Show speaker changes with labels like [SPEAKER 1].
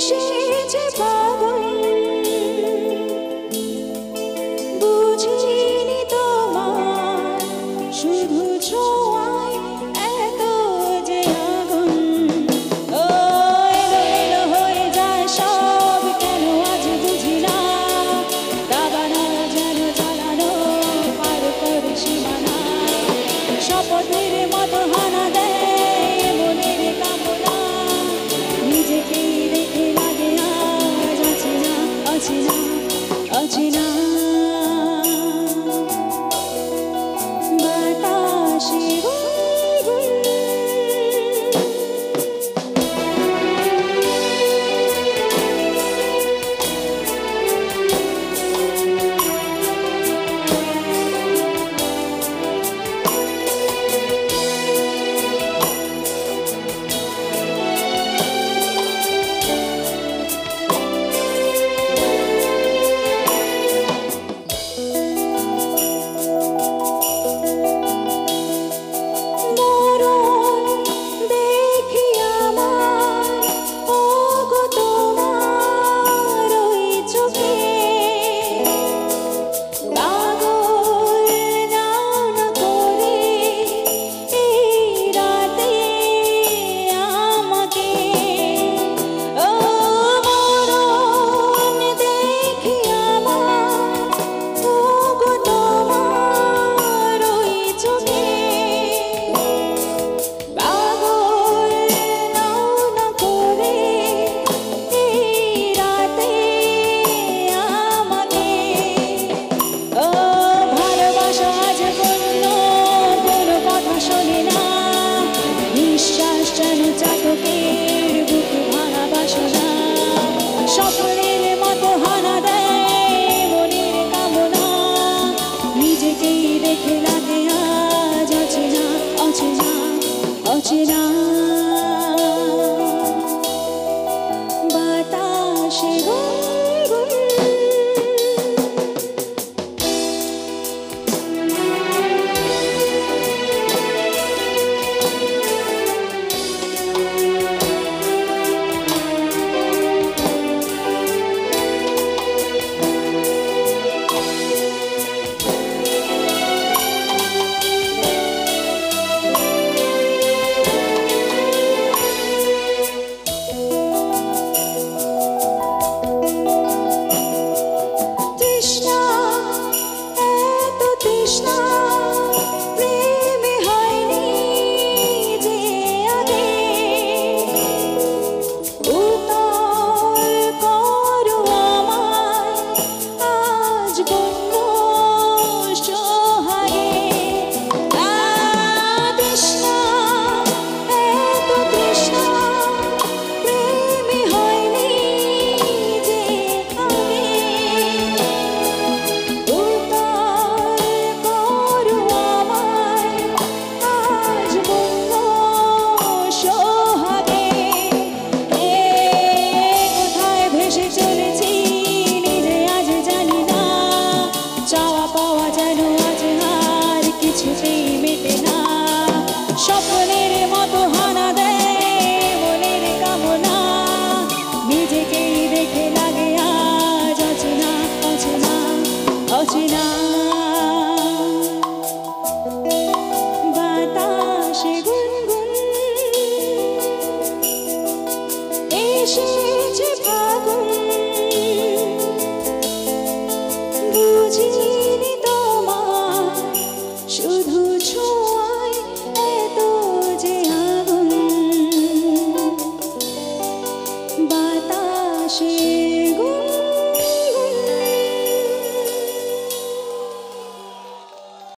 [SPEAKER 1] এসেছে পাগল বুঝিনি তোমার শুধু ছোঁয়ায় এত যে আগুন ও এলো এলো হয়ে যায় সব কেন আজ বুঝি না দাবানো যেন জ্বালানো পার করে সীমানা শপথের মতো হানা দেয় মনের কামনা নিজেকেই রেখে লাগে আজ অচেনা অচেনা অচেনা বাতাসে স্বপ্নের মতো হানা দেয় মনের কামনা নিজেকেই রেখে লাগে আজ অচেনা অচেনা অচেনা বাতাসে